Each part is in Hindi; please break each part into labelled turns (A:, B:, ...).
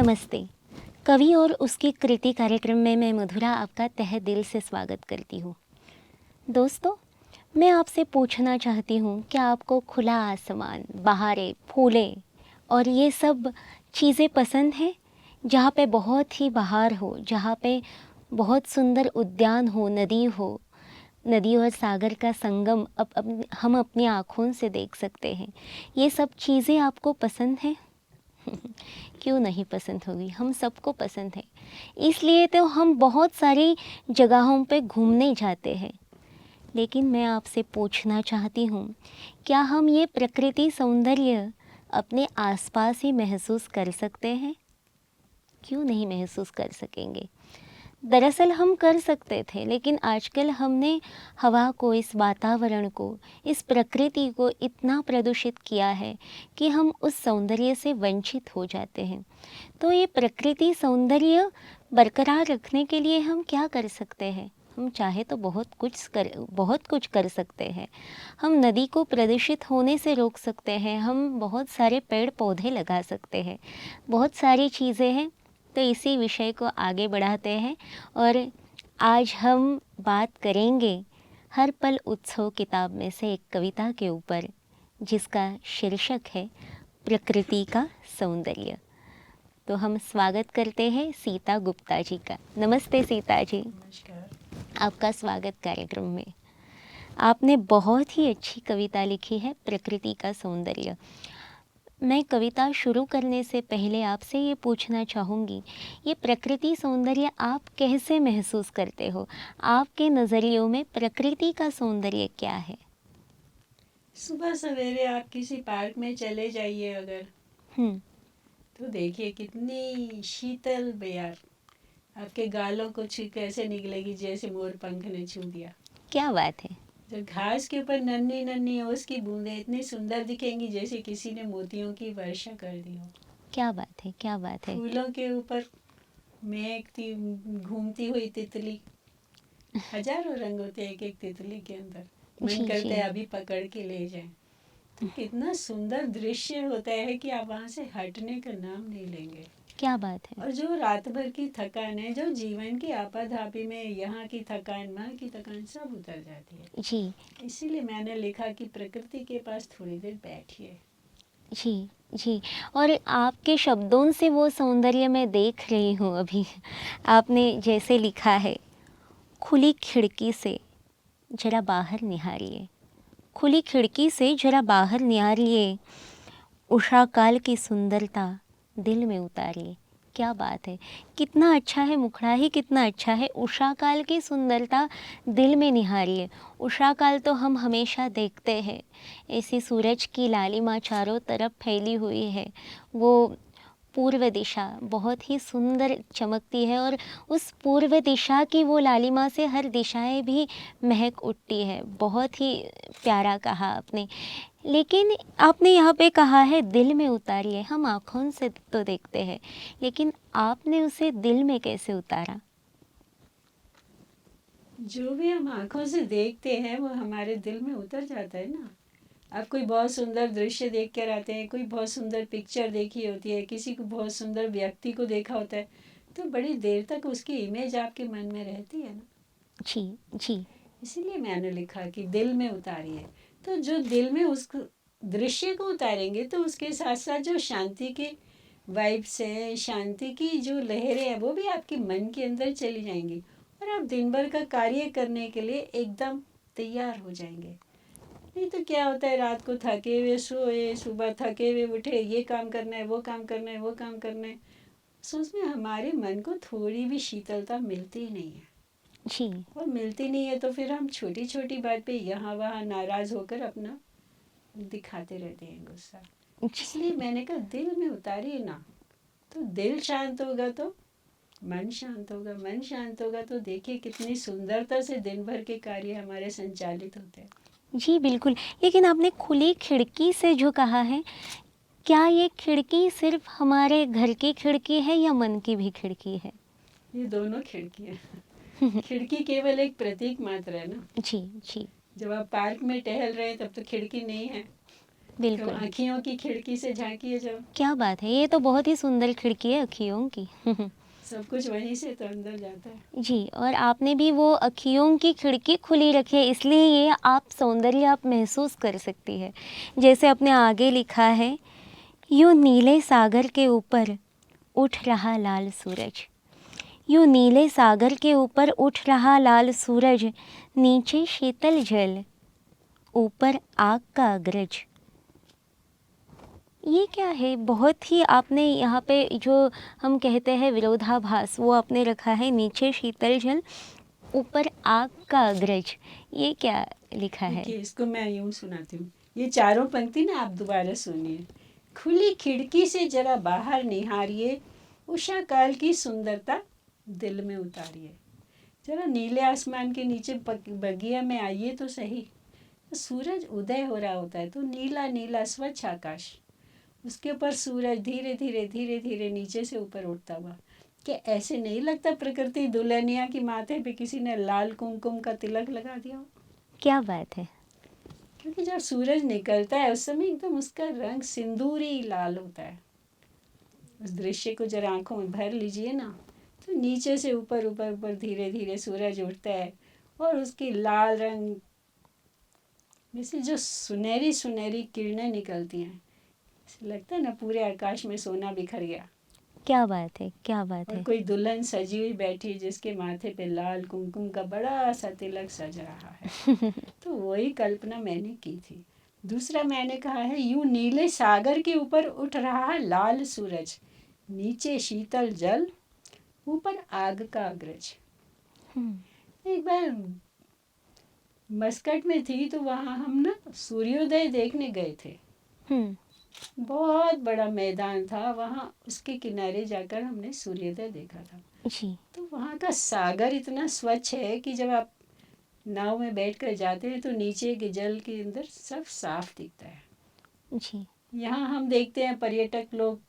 A: नमस्ते। कवि और उसकी कृति कार्यक्रम में मैं मधुरा आपका तहे दिल से स्वागत करती हूँ। दोस्तों, मैं आपसे पूछना चाहती हूँ, क्या आपको खुला आसमान, बहारें, फूलें और ये सब चीज़ें पसंद हैं? जहाँ पे बहुत ही बहार हो, जहाँ पे बहुत सुंदर उद्यान हो, नदी और सागर का संगम हम अपनी आँखों से देख सकते हैं। ये सब चीज़ें आपको पसंद हैं? क्यों नहीं पसंद होगी, हम सबको पसंद है। इसलिए तो हम बहुत सारी जगहों पे घूमने जाते हैं। लेकिन मैं आपसे पूछना चाहती हूँ, क्या हम ये प्रकृति सौंदर्य अपने आसपास ही महसूस कर सकते हैं? क्यों नहीं महसूस कर सकेंगे? दरअसल हम कर सकते थे, लेकिन आजकल हमने हवा को, इस वातावरण को, इस प्रकृति को इतना प्रदूषित किया है कि हम उस सौंदर्य से वंचित हो जाते हैं। तो ये प्रकृति सौंदर्य बरकरार रखने के लिए हम क्या कर सकते हैं? हम चाहे तो बहुत कुछ कर सकते हैं। हम नदी को प्रदूषित होने से रोक सकते हैं, हम बहुत सारे पेड़ पौधे लगा सकते हैं, बहुत सारी चीज़ें हैं। तो इसी विषय को आगे बढ़ाते हैं और आज हम बात करेंगे हर पल उत्सव किताब में से एक कविता के ऊपर, जिसका शीर्षक है प्रकृति का सौंदर्य। तो हम स्वागत करते हैं सीता गुप्ता जी का। नमस्ते सीता जी।
B: नमस्कार।
A: आपका स्वागत कार्यक्रम में। आपने बहुत ही अच्छी कविता लिखी है, प्रकृति का सौंदर्य। मैं कविता शुरू करने से पहले आपसे ये पूछना चाहूँगी, ये प्रकृति सौंदर्य आप कैसे महसूस करते हो? आपके नज़रियों में प्रकृति का सौंदर्य क्या है?
B: सुबह सवेरे आप किसी पार्क में चले जाइए अगर, तो देखिए कितनी शीतल बयार आपके गालों को कैसे निकलेगी, जैसे मोर पंख ने छू दिया।
A: क्या बात है।
B: जब घास के ऊपर नन्ही नन्ही ओस की बूंदें इतनी सुंदर दिखेंगी जैसे किसी ने मोतियों की वर्षा कर दी हो।
A: क्या बात है, क्या बात है।
B: फूलों के ऊपर महकती घूमती हुई तितली, हजारों रंग होते हैं एक एक तितली के अंदर, मन
A: जी
B: करते
A: जी।
B: हैं अभी पकड़ के ले जाएं। तो कितना सुंदर दृश्य होता है कि आप वहाँ से हटने का नाम नहीं लेंगे।
A: क्या बात है।
B: और जो रात भर की थकान है, जो जीवन की आपाधापी में यहाँ की थकान वहाँ की थकान सब उतर जाती है।
A: जी
B: इसीलिए मैंने लिखा कि प्रकृति के पास थोड़ी देर बैठिए।
A: जी जी। और आपके शब्दों से वो सौंदर्य मैं देख रही हूँ अभी। आपने जैसे लिखा है, खुली खिड़की से जरा बाहर निहारिए, खुली खिड़की से जरा बाहर निहारिए, उषा काल की सुंदरता दिल में उतारिए। क्या बात है, कितना अच्छा है, मुखड़ा ही कितना अच्छा है। उषा काल की सुंदरता दिल में निहारिए। उषा काल तो हम हमेशा देखते हैं, ऐसी सूरज की लालिमा चारों तरफ फैली हुई है। वो पूर्व दिशा बहुत ही सुंदर चमकती है और उस पूर्व दिशा की वो लालिमा से हर दिशाएं भी महक उठती है। बहुत ही प्यारा कहा आपने। लेकिन आपने यहाँ पे कहा है दिल में उतारिए। हम आँखों से तो देखते हैं, लेकिन आपने उसे दिल में कैसे उतारा?
B: जो भी हम आँखों से देखते हैं वो हमारे दिल में उतर जाता है ना। आप कोई बहुत सुंदर दृश्य देख कर आते हैं, कोई बहुत सुंदर पिक्चर देखी होती है, किसी को बहुत सुंदर व्यक्ति को देखा होता है, तो बड़ी देर तक उसकी इमेज आपके मन में रहती है ना।
A: जी जी।
B: इसीलिए मैंने लिखा कि दिल में उतारिए। तो जो दिल में उस दृश्य को उतारेंगे तो उसके साथ साथ जो शांति की वाइब्स हैं, शांति की जो लहरें हैं, वो भी आपके मन के अंदर चली जाएंगी और आप दिन भर का कार्य करने के लिए एकदम तैयार हो जाएंगे। नहीं तो क्या होता है, रात को थके हुए सोए, सुबह थके हुए उठे, ये काम करना है, वो काम करना है, वो काम करना है, सोच में हमारे मन को थोड़ी भी शीतलता मिलती ही नहीं है।
A: जी
B: और मिलती नहीं है तो फिर हम छोटी छोटी बात पे यहाँ वहाँ नाराज होकर अपना दिखाते रहते हैं गुस्सा। इसलिए
A: जी।
B: मैंने कहा दिल में उतारिए ना। तो दिल शांत होगा तो मन शांत होगा, मन शांत होगा तो देखिए कितनी सुंदरता से दिन भर के कार्य हमारे संचालित होते हैं।
A: जी बिल्कुल। लेकिन आपने खुली खिड़की से जो कहा है, क्या ये खिड़की सिर्फ हमारे घर की खिड़की है या मन की भी खिड़की है?
B: ये दोनों खिड़कियाँ। खिड़की केवल एक प्रतीक मात्र है ना।
A: जी जी।
B: जब आप पार्क में टहल रहे हैं तब तो खिड़की नहीं है,
A: बिल्कुल।
B: आँखियों की खिड़की से झाँकिए जब,
A: क्या बात है! ये तो बहुत ही सुंदर खिड़की है अँखियों की।
B: सब कुछ वहीं से तो अंदर जाता है।
A: जी, और आपने भी वो अँखियों की खिड़की खुली रखी है, इसलिए ये आप सौंदर्य आप महसूस कर सकती है। जैसे आपने आगे लिखा है, यूँ नीले सागर के ऊपर उठ रहा लाल सूरज। यूँ नीले सागर के ऊपर उठ रहा लाल सूरज, नीचे शीतल जल, ऊपर आग का अग्रज। ये क्या है? बहुत ही आपने यहाँ पे जो हम कहते हैं विरोधाभास, वो आपने रखा है, नीचे शीतल जल, ऊपर आग का अग्रज। ये क्या लिखा है?
B: देखिए इसको मैं यूं सुनाती हूँ, ये चारों पंक्ति ना आप दोबारा सुनिए। खुली खिड़की से जरा बाहर निहारिए, उषा काल की सुंदरता दिल में उतारिए। जरा नीले आसमान के नीचे बगिया में आइए तो सही। सूरज उदय हो रहा होता है तो नीला नीला स्वच्छ आकाश, उसके ऊपर सूरज धीरे धीरे धीरे धीरे नीचे से ऊपर उठता हुआ। कि ऐसे नहीं लगता प्रकृति दुल्हनिया की माथे पे किसी ने लाल कुमकुम का तिलक लगा दिया हो?
A: क्या बात है!
B: क्योंकि जब सूरज निकलता है उस समय एकदम उसका रंग सिंदूरी लाल होता है। उस दृश्य को जरा आंखों में भर लीजिए ना, तो नीचे से ऊपर ऊपर ऊपर धीरे धीरे सूरज उठता है और उसकी लाल रंग में से जो सुनहरी सुनहरी किरणें निकलती हैं, ऐसे लगता है ना पूरे आकाश में सोना बिखर गया
A: क्या बात है! क्या बात
B: और
A: है!
B: कोई दुल्हन सजी हुई बैठी जिसके माथे पे लाल कुमकुम का बड़ा सा तिलक सज रहा है। तो वही कल्पना मैंने की थी। दूसरा मैंने कहा है, यूं नीले सागर के ऊपर उठ रहा है लाल सूरज, नीचे शीतल जल, ऊपर आग का अग्रज। एक बार मस्कट में थी तो वहाँ हम ना सूर्योदय देखने गए थे।
A: हुँ,
B: बहुत बड़ा मैदान था, वहाँ उसके किनारे जाकर हमने सूर्योदय देखा था।
A: जी,
B: तो वहाँ का सागर इतना स्वच्छ है कि जब आप नाव में बैठकर जाते हैं तो नीचे के जल के अंदर सब साफ दिखता है।
A: जी,
B: यहाँ हम देखते हैं पर्यटक लोग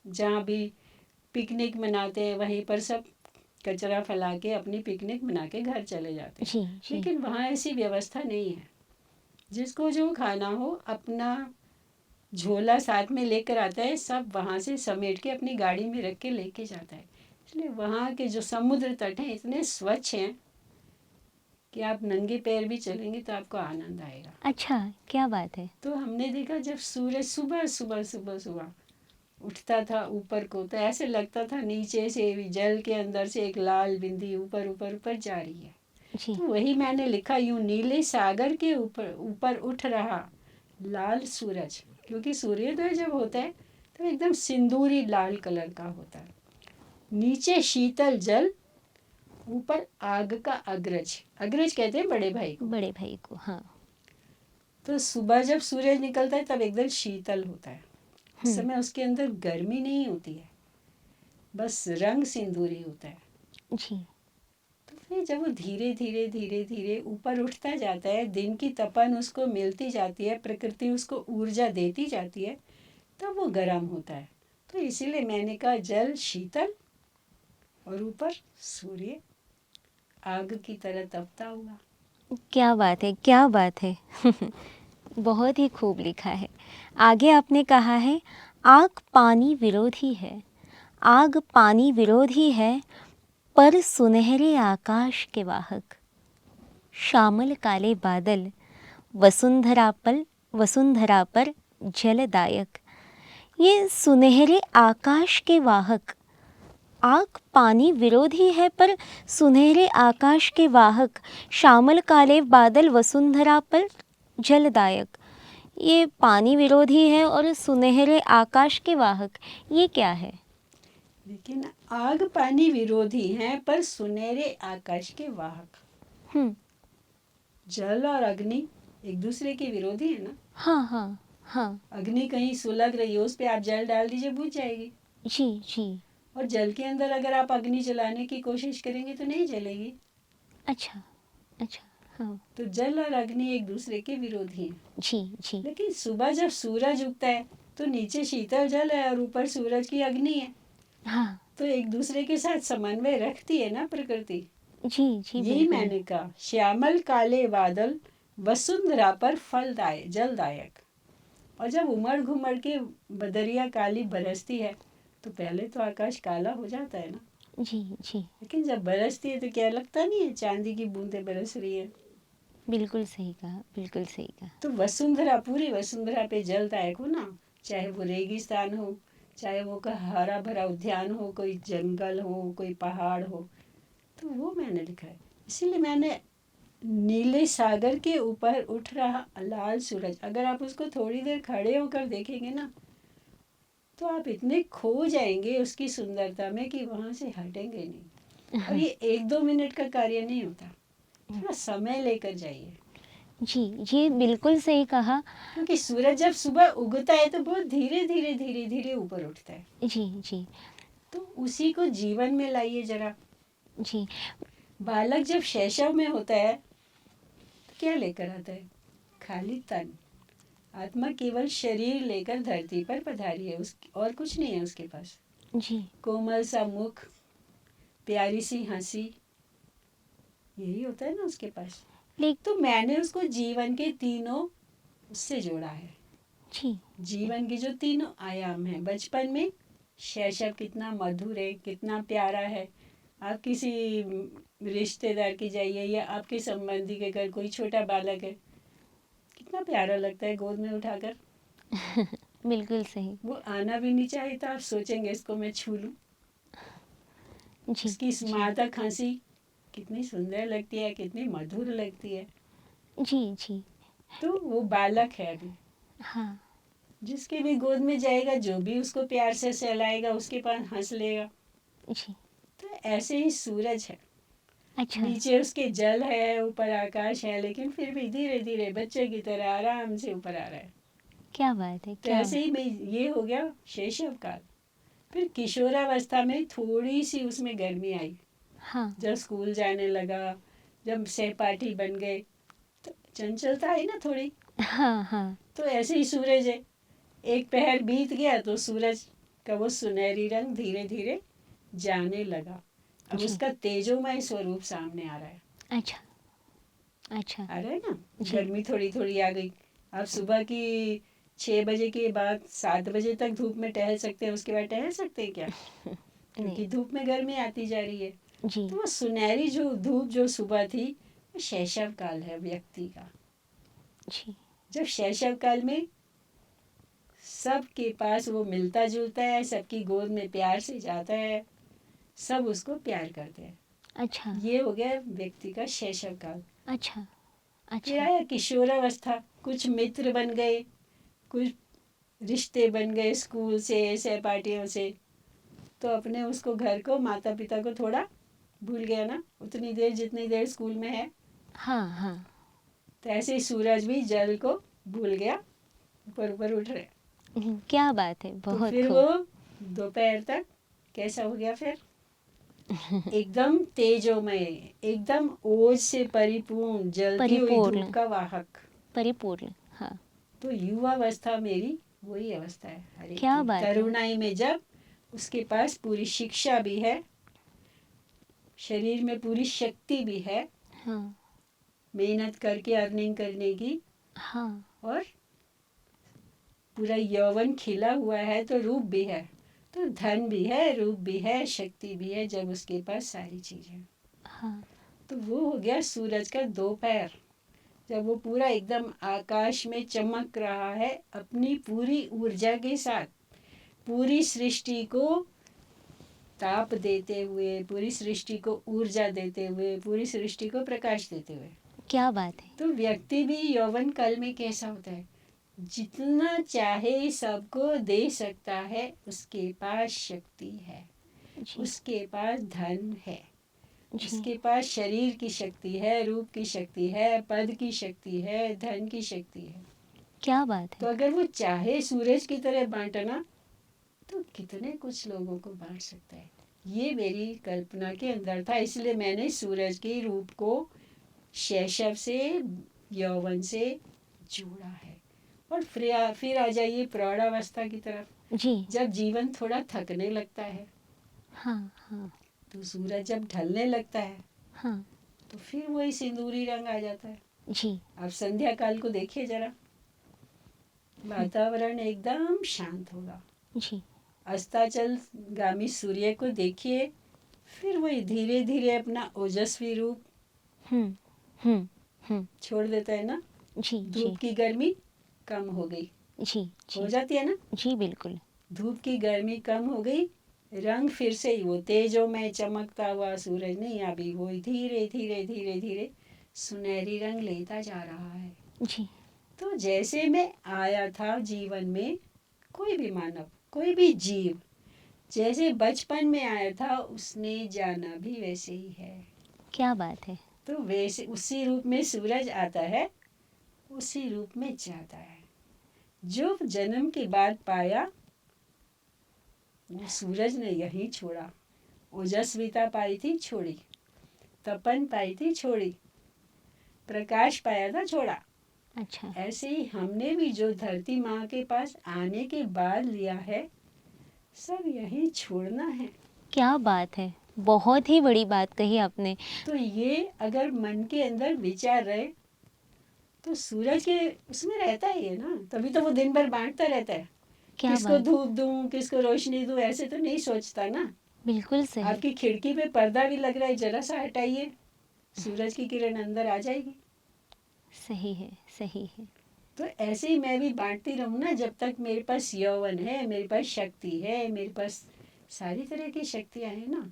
B: जहाँ भी पिकनिक मनाते हैं वहीं पर सब कचरा फैला के अपनी पिकनिक मना के घर चले जाते हैं।
A: जी, जी।
B: लेकिन वहाँ ऐसी व्यवस्था नहीं है। जिसको जो खाना हो अपना झोला साथ में लेकर आता है, सब वहाँ से समेट के अपनी गाड़ी में रख के लेके जाता है। इसलिए वहाँ के जो समुद्र तट हैं इतने स्वच्छ हैं कि आप नंगे पैर भी चलेंगे तो आपको आनंद आएगा।
A: अच्छा, क्या बात है!
B: तो हमने देखा जब सूरज सुबह सुबह सुबह सुबह उठता था ऊपर को तो ऐसे लगता था नीचे से भी जल के अंदर से एक लाल बिंदी ऊपर ऊपर ऊपर जा रही है।
A: जी,
B: तो वही मैंने लिखा, यूं नीले सागर के ऊपर ऊपर उठ रहा लाल सूरज, क्योंकि सूर्योदय जब होता है तो एकदम सिंदूरी लाल कलर का होता है। नीचे शीतल जल, ऊपर आग का अग्रज। अग्रज कहते हैं बड़े भाई को।
A: बड़े भाई को, हाँ।
B: तो सुबह जब सूरज निकलता है तब एकदम शीतल होता है। उस
A: हुँ,
B: समय उसके अंदर गर्मी नहीं होती है, बस रंग सिंदूरी होता है।
A: जी,
B: तो फिर जब वो धीरे धीरे धीरे धीरे ऊपर उठता जाता है, दिन की तपन उसको मिलती जाती है, प्रकृति उसको ऊर्जा देती जाती है, तब वो गर्म होता है। तो इसीलिए मैंने कहा जल शीतल और ऊपर सूर्य आग की तरह तपता हुआ।
A: क्या बात है! क्या बात है! बहुत ही खूब लिखा है। आगे आपने कहा है, आग पानी विरोधी है, आग पानी विरोधी है, पर सुनहरे आकाश के वाहक। श्यामल काले बादल, वसुंधरा पर जलदायक। ये सुनहरे आकाश के वाहक, आग पानी विरोधी है पर सुनहरे आकाश के वाहक, श्यामल काले बादल वसुंधरा पर जलदायक। ये पानी विरोधी है और सुनहरे आकाश के वाहक, ये क्या है?
B: लेकिन आग पानी विरोधी हैं पर सुनहरे आकाश के वाहक।
A: हम्म,
B: जल और अग्नि एक दूसरे के विरोधी है ना।
A: हाँ हाँ हाँ,
B: अग्नि कहीं सुलग रही हो, उस पे आप जल डाल दीजिए, बुझ जाएगी।
A: जी जी,
B: और जल के अंदर अगर आप अग्नि जलाने की कोशिश करेंगे तो नहीं जलेगी।
A: अच्छा अच्छा, हाँ,
B: तो जल और अग्नि एक दूसरे के विरोधी हैं।
A: जी जी,
B: लेकिन सुबह जब सूरज उगता है तो नीचे शीतल जल है और ऊपर सूरज की अग्नि है,
A: हाँ,
B: तो एक दूसरे के साथ समन्वय रखती है ना प्रकृति।
A: जी जी,
B: यही
A: बिल्कुल,
B: मैंने कहा, श्यामल काले बादल वसुंधरा पर फलदाय जलदायक। और जब उमड़ घुमड़ के बदरिया काली बरसती है तो पहले तो आकाश काला हो जाता है ना,
A: जी जी,
B: लेकिन जब बरसती है तो क्या लगता नहीं है चांदी की बूंदें बरस रही है।
A: बिल्कुल सही कहा, बिल्कुल सही कहा।
B: तो वसुंधरा, पूरी वसुंधरा पे जलदायक हो ना, चाहे वो रेगिस्तान हो, चाहे वो का हरा भरा उद्यान हो, कोई जंगल हो, कोई पहाड़ हो, तो वो मैंने लिखा है। इसीलिए मैंने नीले सागर के ऊपर उठ रहा लाल सूरज, अगर आप उसको थोड़ी देर खड़े होकर देखेंगे ना तो आप इतने खो जाएंगे उसकी सुंदरता में कि वहां से हटेंगे नहीं। और ये 1-2 मिनट का कार्य नहीं होता, थोड़ा समय लेकर जाइए,
A: जी, ये बिल्कुल सही कहा।
B: क्योंकि सूरज जब सुबह उगता है तो बहुत धीरे धीरे धीरे धीरे ऊपर उठता है।
A: जी जी
B: तो उसी को जीवन में लाइए जरा।
A: जी,
B: बालक जब शैशव में होता है तो क्या लेकर आता है? खाली तन। आत्मा केवल शरीर लेकर धरती पर पधारी है, उसकी और कुछ नहीं है उसके पास।
A: जी,
B: कोमल सा मुख, प्यारी सी हंसी, यही होता है ना उसके पास।
A: ले
B: तो मैंने उसको जीवन के तीनों उससे जोड़ा है।
A: जी,
B: जीवन के जो तीनों आयाम हैं, बचपन में शैशव कितना मधुर है, कितना प्यारा है। आप किसी रिश्तेदार के जाइए या आपके संबंधी के घर कोई छोटा बालक है, कितना प्यारा लगता है गोद में उठाकर।
A: बिल्कुल सही।
B: वो आना भी नहीं चाहे तो आप सोचेंगे इसको मैं छू लूं।
A: जी,
B: उसकी
A: जी,
B: मादक हंसी कितनी सुंदर लगती है, कितनी मधुर लगती है।
A: जी, जी,
B: तो वो बालक है अभी,
A: हाँ,
B: जिसके भी गोद में जाएगा, जो भी उसको प्यार से सहलाएगा, उसके पास हंस लेगा।
A: जी,
B: तो ऐसे ही सूरज है,
A: अच्छा,
B: नीचे उसके जल है, ऊपर आकाश है, लेकिन फिर भी धीरे धीरे बच्चे की तरह आराम से ऊपर आ रहा है।
A: क्या बात है,
B: तो
A: क्या
B: ऐसे ही मैं, ये हो गया शैशव काल। फिर किशोरावस्था में थोड़ी सी उसमें गर्मी आई,
A: हाँ,
B: जब स्कूल जाने लगा, जब सहपाठी बन गए, तो चंचलता आई ना थोड़ी।
A: हाँ, हाँ,
B: तो ऐसे ही सूरज है, एक पहर बीत गया तो सूरज का वो सुनहरी रंग धीरे धीरे जाने लगा। अब
A: जी,
B: उसका तेजोमय स्वरूप सामने आ रहा है।
A: अच्छा, अच्छा,
B: आ रहा है ना,
A: जी,
B: गर्मी थोड़ी थोड़ी आ गई। आप सुबह की 6 बजे के बाद 7 बजे तक धूप में टहल सकते हैं, उसके बाद टहल सकते हैं क्या?
A: नहीं,
B: क्योंकि धूप में गर्मी आती जा रही है।
A: जी,
B: तो वो सुनहरी जो धूप जो सुबह थी, वो शैशव काल है व्यक्ति का।
A: जी,
B: जब शैशव काल में सबके पास वो मिलता जुलता है, सबकी गोद में प्यार से जाता है, सब उसको प्यार करते हैं।
A: अच्छा,
B: ये हो गया व्यक्ति का शैशव काल।
A: अच्छा,
B: फिर
A: अच्छा,
B: आया किशोरावस्था, कुछ मित्र बन गए, कुछ रिश्ते बन गए स्कूल से, सहपाठियों से, तो अपने उसको घर को, माता पिता को थोड़ा भूल गया ना, उतनी देर जितनी देर स्कूल में है।
A: हाँ, हाँ,
B: तो ऐसे ही सूरज भी जल को भूल गया, ऊपर ऊपर उठ रहे।
A: क्या बात है,
B: तो
A: बहुत
B: फिर वो
A: खूब।
B: दोपहर तक कैसा हो गया फिर? एकदम तेजोमय, एकदम ओज से परिपूर्ण, जलती हुई धूप
A: परिपूर्ण,
B: का वाहक।
A: परिपूर्ण, हाँ,
B: तो युवावस्था मेरी वही अवस्था है हर एक
A: क्या
B: की,
A: बात है,
B: तरुणाई में, जब उसके पास पूरी शिक्षा भी है, शरीर में पूरी शक्ति भी है,
A: हाँ,
B: मेहनत करके अर्निंग करने की,
A: हाँ,
B: और पूरा यौवन खिला हुआ है, तो रूप भी है, तो धन भी है, रूप भी है, शक्ति भी है, जब उसके पास सारी चीजें।
A: हाँ,
B: तो वो हो गया सूरज का दोपहर, जब वो पूरा एकदम आकाश में चमक रहा है अपनी पूरी ऊर्जा के साथ, पूरी सृष्टि को ताप देते हुए, पूरी सृष्टि को ऊर्जा देते हुए, पूरी सृष्टि को प्रकाश देते हुए।
A: क्या बात है,
B: तो व्यक्ति भी यौवन काल में कैसा होता है? जितना चाहे सबको दे सकता है, उसके पास शक्ति है,
A: जी,
B: उसके पास धन है,
A: जी,
B: उसके पास शरीर की शक्ति है, रूप की शक्ति है, पद की शक्ति है, धन की शक्ति है।
A: क्या बात
B: तो
A: है,
B: अगर वो चाहे सूरज की तरह बांटना, तो कितने कुछ लोगों को बांट सकता है। ये मेरी कल्पना के अंदर था, इसलिए मैंने सूरज के रूप को शैशव से, यौवन से जोड़ा है। और फिर आ जाइए प्रौढ़ावस्था की तरफ,
A: जी,
B: जब जीवन थोड़ा थकने लगता है,
A: हाँ, हाँ,
B: तो सूरज जब ढलने लगता है,
A: हाँ,
B: तो फिर वही सिंदूरी रंग आ जाता है।
A: जी,
B: आप संध्या काल को देखिए जरा, वातावरण एकदम शांत होगा।
A: जी।
B: अस्ताचलगामी सूर्य को देखिए, फिर वही धीरे धीरे अपना ओजस्वी रूप
A: हम्म हम्म हम्म।
B: छोड़ देता है ना।
A: जी
B: धूप
A: जी
B: की गर्मी कम हो गई,
A: जी
B: हो
A: जी
B: जाती है ना।
A: जी बिल्कुल।
B: धूप की गर्मी कम हो गई, रंग फिर से वो तेजोमय चमकता हुआ सूरज नहीं, अभी वो धीरे धीरे धीरे धीरे सुनहरी रंग लेता जा रहा है।
A: जी
B: तो जैसे मैं आया था जीवन में, कोई भी मानव, कोई भी जीव जैसे बचपन में आया था, उसने जाना भी वैसे ही है।
A: क्या बात है।
B: तो वैसे उसी रूप में सूरज आता है, उसी रूप में जाता है। जो जन्म के बाद पाया, वो सूरज ने यहीं छोड़ा। ओजस्विता पाई थी, छोड़ी। तपन पाई थी, छोड़ी। प्रकाश पाया था, छोड़ा।
A: अच्छा।
B: ऐसे ही हमने भी जो धरती माँ के पास आने के बाद लिया है, सब यहीं छोड़ना है।
A: क्या बात है, बहुत ही बड़ी बात कही आपने।
B: तो ये अगर मन के अंदर विचार रहे, तो सूरज के उसमें रहता ही है ना, तभी तो वो दिन भर बांटता रहता है।
A: क्या
B: किसको
A: बात।
B: धूप दूं, किसको रोशनी दूं, ऐसे तो नहीं सोचता ना।
A: बिल्कुल सही।
B: आपकी खिड़की पे पर्दा भी लग रहा है, जरा सा हटाइए, सूरज की किरण अंदर आ जाएगी।
A: सही है, सही है।
B: तो ऐसे ही मैं भी बांटती रहूं ना, जब तक मेरे पास यौवन है, मेरे पास शक्ति है, मेरे पास सारी तरह की शक्तियां हैं ना।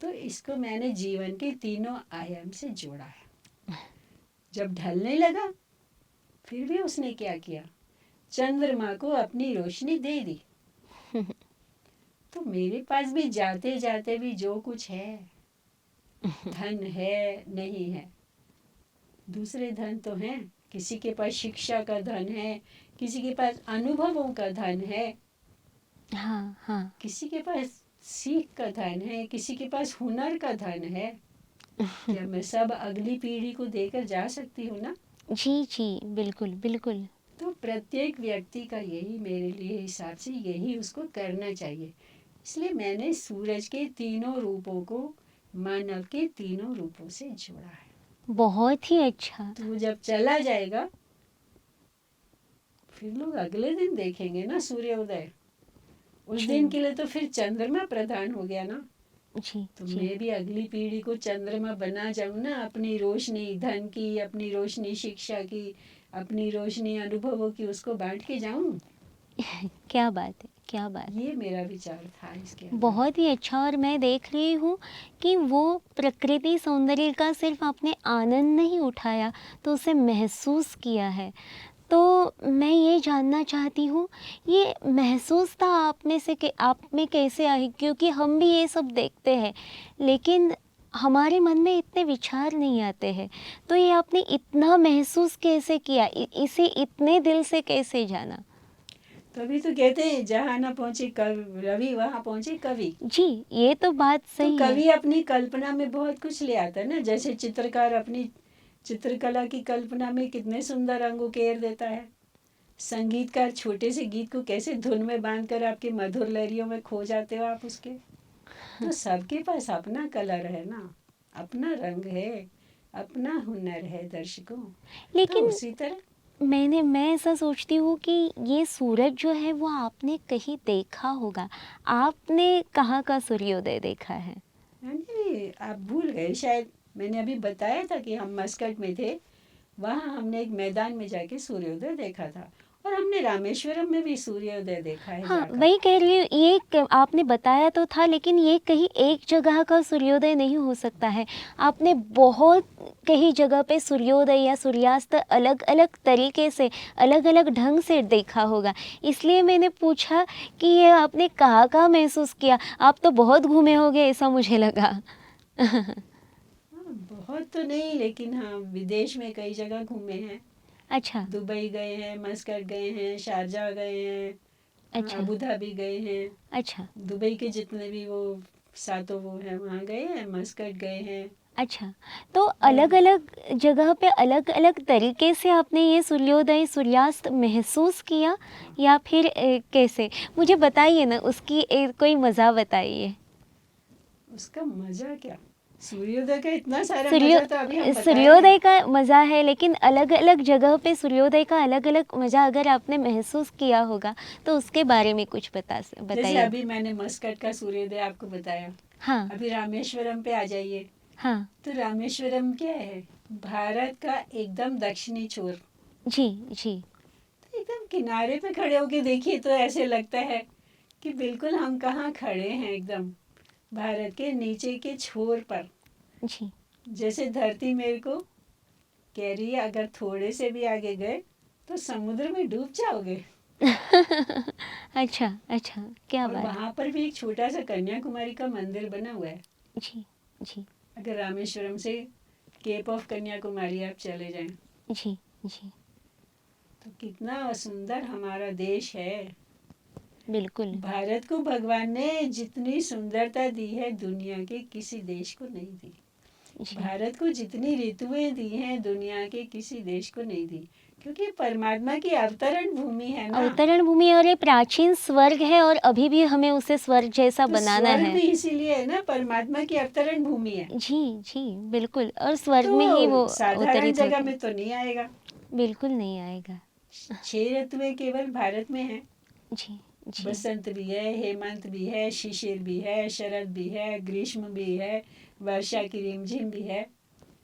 B: तो इसको मैंने जीवन के तीनों आयाम से जोड़ा है। जब ढलने लगा, फिर भी उसने क्या किया, चंद्रमा को अपनी रोशनी दे दी। तो मेरे पास भी जाते जाते भी जो कुछ है, धन है नहीं है, दूसरे धन तो हैं। किसी के पास शिक्षा का धन है, किसी के पास अनुभवों का धन है,
A: हाँ हाँ।
B: किसी के पास सीख का धन है, किसी के पास हुनर का धन है। क्या मैं सब अगली पीढ़ी को देकर जा सकती हूँ ना।
A: जी जी बिल्कुल बिल्कुल।
B: तो प्रत्येक व्यक्ति का यही, मेरे लिए हिसाब से यही उसको करना चाहिए। इसलिए मैंने सूरज के तीनों रूपों को मानव के तीनों रूपों से जोड़ा है।
A: बहुत ही अच्छा।
B: तो वो जब चला जाएगा, फिर लोग अगले दिन देखेंगे ना सूर्योदय। उस
A: जी
B: दिन के लिए तो फिर चंद्रमा प्रधान हो गया ना।
A: जी
B: तो
A: जी।
B: मैं भी अगली पीढ़ी को चंद्रमा बना जाऊं ना, अपनी रोशनी धन की, अपनी रोशनी शिक्षा की, अपनी रोशनी अनुभवों की, उसको बांट के जाऊं।
A: क्या बात है, क्या बात है।
B: ये मेरा विचार था इसके अंदर।
A: बहुत ही अच्छा। और मैं देख रही हूँ कि वो प्रकृति सौंदर्य का सिर्फ आपने आनंद नहीं उठाया, तो उसे महसूस किया है। तो मैं ये जानना चाहती हूँ, ये महसूसता आप में से आप में कैसे आई? क्योंकि हम भी ये सब देखते हैं, लेकिन हमारे मन में इतने विचार नहीं आते हैं। तो ये आपने इतना महसूस कैसे किया? इसे इतने दिल से कैसे जाना?
B: तभी तो कहते हैं, जहाँ ना पहुंचे कवि, रवि वहाँ पहुंचे कवि।
A: जी, ये तो बात
B: तो
A: सही है।
B: कवि अपनी कल्पना में बहुत कुछ ले आता है ना। जैसे चित्रकार अपनी चित्रकला की कल्पना में कितने सुंदर रंग उकेर देता है। संगीतकार छोटे से गीत को कैसे धुन में बांधकर आपके मधुर लहरियों में खो जाते हो आप उसके। तो सबके पास अपना कलर है ना, अपना रंग है, अपना हुनर है दर्शकों। तो
A: लेकिन
B: उसी तरह
A: मैं ऐसा सोचती हूँ कि ये सूरज जो है वो आपने कहीं देखा होगा। आपने कहाँ का सूर्योदय देखा है?
B: नहीं, आप भूल गए शायद। मैंने अभी बताया था कि हम मस्कट में थे, वहाँ हमने एक मैदान में जाके सूर्योदय देखा था। और हमने रामेश्वरम में भी सूर्योदय देखा है
A: हाँ,
B: जाकर।
A: वही कह रही हूँ, आपने बताया तो था, लेकिन ये कहीं एक जगह का सूर्योदय नहीं हो सकता है। आपने बहुत कई जगह पे सूर्योदय या सूर्यास्त अलग अलग तरीके से, अलग अलग ढंग से देखा होगा। इसलिए मैंने पूछा कि ये आपने कहाँ कहाँ महसूस किया। आप तो बहुत घूमे होगे ऐसा मुझे लगा।
B: हाँ, बहुत तो नहीं, लेकिन हाँ विदेश में कई जगह घूमे हैं।
A: अच्छा
B: दुबई गए हैं, मस्कट गए हैं, शारजा गए हैं,
A: अच्छा
B: अबू धाबी गए हैं।
A: अच्छा
B: दुबई के जितने भी वो सातों वो हैं वहाँ गए हैं, मस्कट गए हैं।
A: अच्छा। तो
B: और
A: अलग अलग जगह पे अलग अलग तरीके से आपने ये सूर्योदय सूर्यास्त महसूस किया, या फिर कैसे? मुझे बताइए ना, उसकी कोई मज़ा बताइए।
B: उसका मजा क्या, सूर्योदय का इतना सारा मजा तो अभी हम बताए
A: सूर्योदय का मज़ा है, लेकिन अलग अलग जगह पे सूर्योदय का अलग अलग मज़ा अगर आपने महसूस किया होगा तो उसके बारे में कुछ
B: जैसे
A: बताइए।
B: अभी मैंने मस्कट का सूर्योदय आपको बताया,
A: हाँ
B: अभी रामेश्वरम पे आ जाइए।
A: हाँ
B: तो रामेश्वरम क्या है, भारत का एकदम दक्षिणी छोर।
A: जी जी
B: तो एकदम किनारे पे खड़े होके देखिए तो ऐसे लगता है कि बिल्कुल हम कहाँ खड़े हैं, एकदम भारत के नीचे के छोर पर।
A: जी।
B: जैसे धरती मेरे को कह रही है अगर थोड़े से भी आगे गए तो समुद्र में डूब जाओगे।
A: अच्छा अच्छा, क्या
B: और
A: बात।
B: वहां पर भी एक छोटा सा कन्याकुमारी का मंदिर बना हुआ है।
A: जी जी
B: अगर रामेश्वरम से केप ऑफ कन्याकुमारी आप चले जाएं
A: जी जी।
B: तो कितना सुंदर हमारा देश है।
A: बिल्कुल।
B: भारत को भगवान ने जितनी सुंदरता दी है दुनिया के किसी देश को नहीं दी।
A: जी
B: भारत को जितनी ऋतुएं दी हैं दुनिया के किसी देश को नहीं दी, क्योंकि परमात्मा की अवतरण भूमि है ना।
A: अवतरण भूमि और ये प्राचीन स्वर्ग है और अभी भी हमें उसे स्वर्ग जैसा
B: तो
A: बनाना
B: स्वर्ग
A: है।
B: भी इसीलिए है ना, परमात्मा की अवतरण भूमि है।
A: जी जी बिल्कुल, और स्वर्ग में ही वो
B: तो साधारण
A: अवतरित
B: जगह
A: होते
B: में तो नहीं आएगा।
A: हैं। बिल्कुल नहीं आएगा।
B: 6 ऋतुएं केवल भारत में हैं।
A: जी जी
B: बसंत भी है, हेमंत भी है, शिशिर भी है, शरद भी है, ग्रीष्म भी है, वर्षा की रिमझिम भी है।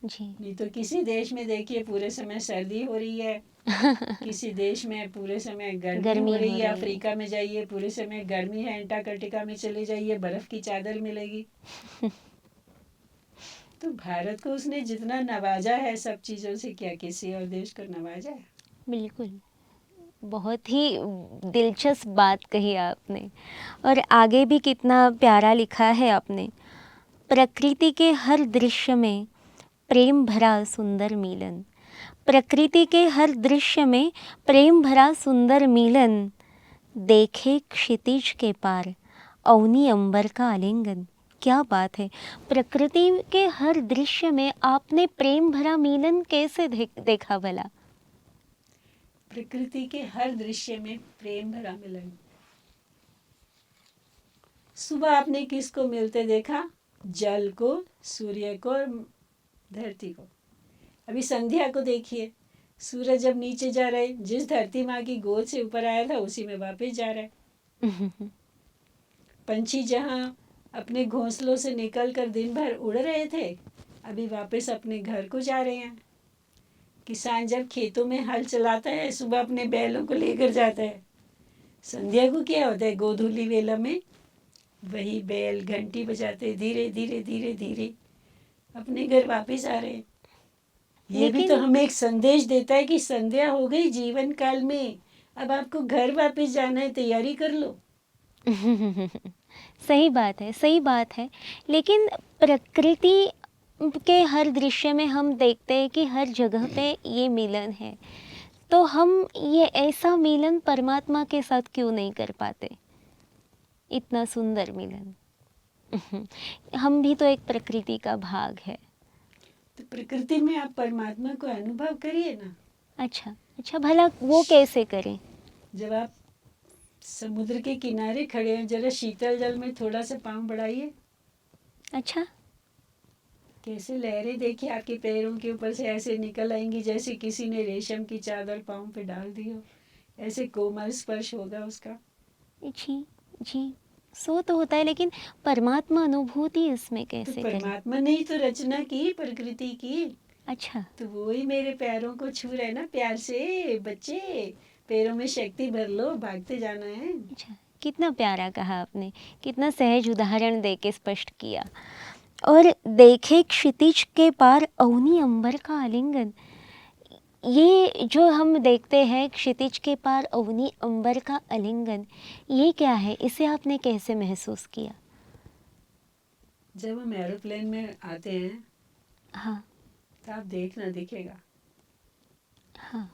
A: जी।
B: नहीं तो किसी देश में देखिए पूरे समय सर्दी हो रही है, किसी देश में पूरे समय गर्मी हो
A: गर्मी
B: रही
A: हो
B: है।
A: रही है।
B: अफ्रीका में जाइए पूरे समय गर्मी है, अंटार्कटिका में चले जाइए बर्फ की चादर मिलेगी। तो भारत को उसने जितना नवाजा है सब चीज़ों से, क्या किसी और देश को नवाजा है?
A: बिल्कुल, बहुत ही दिलचस्प बात कही आपने। और आगे भी कितना प्यारा लिखा है आपने। प्रकृति के हर दृश्य में प्रेम भरा सुंदर मिलन। प्रकृति के हर दृश्य में प्रेम भरा सुंदर मिलन। देखे क्षितिज के पार अवनी अंबर का आलिंगन। क्या बात है। प्रकृति के हर दृश्य में आपने प्रेम भरा मिलन कैसे देखा भला।
B: प्रकृति के हर दृश्य में प्रेम भरा मिलन। सुबह आपने किसको मिलते देखा? जल को, सूर्य को और धरती को। अभी संध्या को देखिए, सूरज जब नीचे जा रहा है, जिस धरती माँ की गोद से ऊपर आया था उसी में वापस जा रहा है। पंछी जहाँ अपने घोंसलों से निकलकर दिन भर उड़ रहे थे, अभी वापस अपने घर को जा रहे हैं। किसान जब खेतों में हल चलाता है, सुबह अपने बैलों को लेकर जाता है। संध्या को क्या होता है, गोधूली वेला में वही बैल घंटी बजाते धीरे धीरे धीरे धीरे अपने घर वापस आ रहे हैं। ये भी तो हमें एक संदेश देता है कि संध्या हो गई जीवन काल में, अब आपको घर वापस जाना है, तैयारी कर लो।
A: सही बात है, सही बात है। लेकिन प्रकृति के हर दृश्य में हम देखते हैं कि हर जगह पे ये मिलन है, तो हम ये ऐसा मिलन परमात्मा के साथ क्यों नहीं कर पाते, इतना सुंदर मिलन। हम भी तो एक प्रकृति का भाग है।
B: तो प्रकृति में आप परमात्मा को अनुभव करिए ना।
A: अच्छा अच्छा, भला वो कैसे करें।
B: जब आप समुद्र के किनारे खड़े हैं, जरा शीतल जल में थोड़ा सा पाँव बढ़ाइए।
A: अच्छा।
B: कैसे लहरें देखिए आपके पैरों के ऊपर से ऐसे निकल आएंगी, जैसे किसी ने रेशम की चादर पाँव पे डाल दी हो। ऐसे कोमल स्पर्श होगा उसका।
A: जी जी, सो तो होता है, लेकिन परमात्मा अनुभूति इसमें
B: तो
A: कैसे करें।
B: परमात्मा ने ही तो रचना की प्रकृति की।
A: अच्छा।
B: तो वो ही मेरे पैरों को छू रहे ना प्यार से। बच्चे, पैरों में शक्ति भर लो, भागते जाना है।
A: अच्छा, कितना प्यारा कहा आपने, कितना सहज उदाहरण दे के स्पष्ट किया। और देखे क्षितिज के पार अवनी अंबर का आलिंगन। ये जो हम देखते हैं क्षितिज के पार अवनी अंबर का आलिंगन, ये क्या है, इसे आपने कैसे महसूस किया।
B: जब हम एरोप्लेन में आते हैं
A: हाँ
B: तो आप देखना, दिखेगा।
A: हाँ,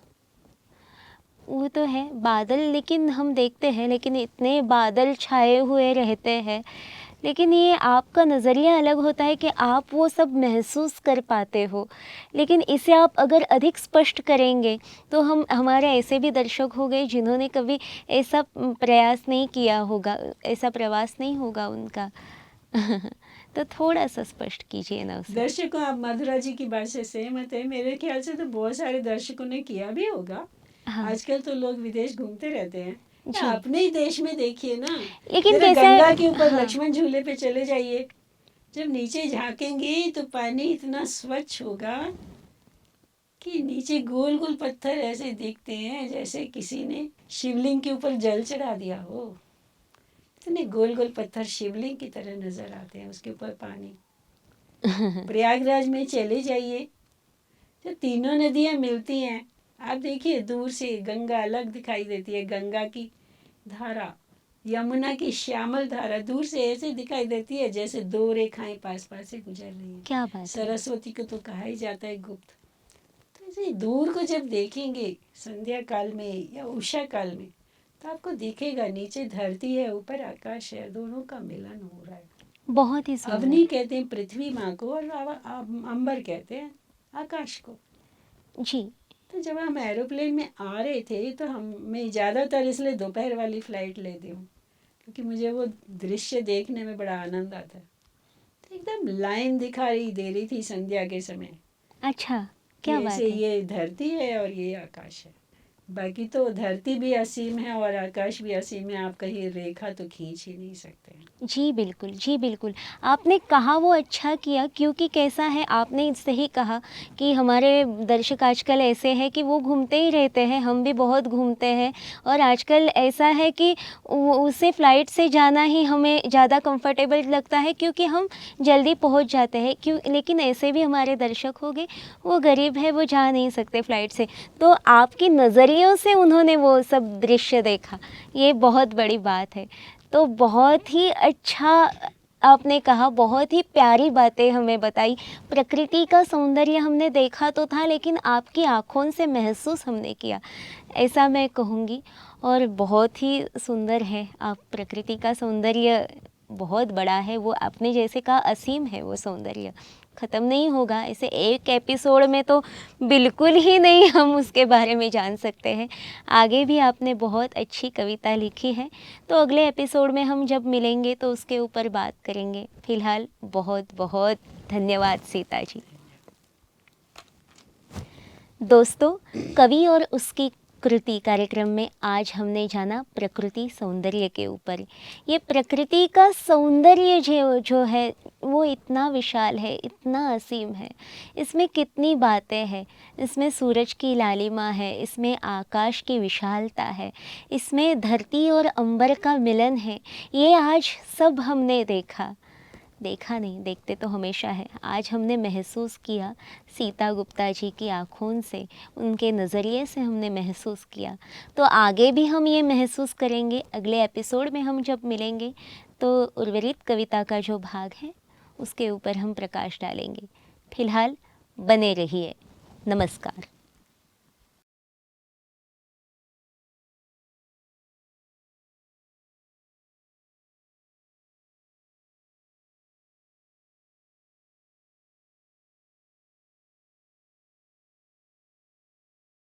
A: वो तो है बादल, लेकिन हम देखते हैं, लेकिन इतने बादल छाए हुए रहते हैं, लेकिन ये आपका नज़रिया अलग होता है कि आप वो सब महसूस कर पाते हो। लेकिन इसे आप अगर अधिक स्पष्ट करेंगे तो हम हमारे ऐसे भी दर्शक हो गए जिन्होंने कभी ऐसा प्रयास नहीं किया होगा, ऐसा प्रवास नहीं होगा उनका। तो थोड़ा सा स्पष्ट कीजिए ना उसे।
B: दर्शकों, आप मधुरा जी की बात से सहमत है? मेरे ख्याल से तो बहुत सारे दर्शकों ने किया भी होगा।
A: हाँ
B: आजकल तो लोग विदेश घूमते रहते हैं, या
A: जी,
B: अपने ही देश में देखिए ना।
A: लेकिन
B: जरा
A: कैसा
B: गंगा
A: है,
B: के ऊपर
A: हाँ
B: लक्ष्मण झूले पे चले जाइए, जब नीचे झांकेंगे तो पानी इतना स्वच्छ होगा कि नीचे गोल गोल पत्थर ऐसे दिखते हैं जैसे किसी ने शिवलिंग के ऊपर जल चढ़ा दिया हो। इतने गोल गोल पत्थर शिवलिंग की तरह नजर आते हैं, उसके ऊपर पानी। प्रयागराज में चले जाइए, जो तीनों नदियां मिलती हैं, आप देखिए दूर से गंगा अलग दिखाई देती है, गंगा की धारा, यमुना की श्यामल धारा दूर से ऐसे दिखाई देती है जैसे दो रेखाएं पास पास से गुजर रही हैं।
A: क्या बात है।
B: सरस्वती को तो कहा ही जाता है गुप्त। तो ऐसे दूर को जब देखेंगे संध्या काल में या उषा काल में, तो आपको दिखेगा नीचे धरती है, ऊपर आकाश है, दोनों का मिलन हो रहा है।
A: बहुत ही सुंदर।
B: अवनी कहते हैं पृथ्वी माँ को, और अंबर कहते हैं आकाश को।
A: जी
B: तो जब हम एरोप्लेन में आ रहे थे तो मैं ज़्यादातर इसलिए दोपहर वाली फ़्लाइट लेती हूँ, क्योंकि मुझे वो दृश्य देखने में बड़ा आनंद आता है। तो एकदम लाइन दिखाई दे रही थी संध्या के समय
A: अच्छा,
B: कि
A: क्या
B: ऐसे
A: बात है।
B: ये धरती है और ये आकाश है। बाकी तो धरती भी असीम है और आकाश भी असीम है, आप कहीं रेखा तो खींच ही नहीं सकते।
A: जी बिल्कुल, जी बिल्कुल। आपने कहा वो अच्छा किया, क्योंकि कैसा है, आपने सही कहा कि हमारे दर्शक आजकल ऐसे हैं कि वो घूमते ही रहते हैं, हम भी बहुत घूमते हैं। और आजकल ऐसा है कि उसे फ़्लाइट से जाना ही हमें ज़्यादा कंफर्टेबल लगता है, क्योंकि हम जल्दी पहुंच जाते हैं। लेकिन ऐसे भी हमारे दर्शक होंगे, वो गरीब है, वो जा नहीं सकते फ़्लाइट से। तो आपकी नज़रियों से उन्होंने वो सब दृश्य देखा, ये बहुत बड़ी बात है। तो बहुत ही अच्छा आपने कहा, बहुत ही प्यारी बातें हमें बताई। प्रकृति का सौंदर्य हमने देखा तो था, लेकिन आपकी आँखों से महसूस हमने किया, ऐसा मैं कहूँगी। और बहुत ही सुंदर है, आप प्रकृति का सौंदर्य बहुत बड़ा है, वो आपने जैसे कहा असीम है, वो सौंदर्य ख़त्म नहीं होगा। ऐसे एक एपिसोड में तो बिल्कुल ही नहीं हम उसके बारे में जान सकते हैं। आगे भी आपने बहुत अच्छी कविता लिखी है, तो अगले एपिसोड में हम जब मिलेंगे तो उसके ऊपर बात करेंगे। फिलहाल बहुत बहुत धन्यवाद सीता जी। दोस्तों, कवि और उसकी कृति कार्यक्रम में आज हमने जाना प्रकृति सौंदर्य के ऊपर। ये प्रकृति का सौंदर्य जो है वो इतना विशाल है, इतना असीम है। इसमें कितनी बातें हैं। इसमें सूरज की लालिमा है, इसमें आकाश की विशालता है, इसमें धरती और अंबर का मिलन है। ये आज सब हमने देखा नहीं, देखते तो हमेशा है। आज हमने महसूस किया, सीता गुप्ता जी की आँखों से, उनके नज़रिए से हमने महसूस किया। तो आगे भी हम ये महसूस करेंगे। अगले एपिसोड में हम जब मिलेंगे तो उर्वरित कविता का जो भाग है उसके ऊपर हम प्रकाश डालेंगे। फिलहाल बने रहिए। नमस्कार।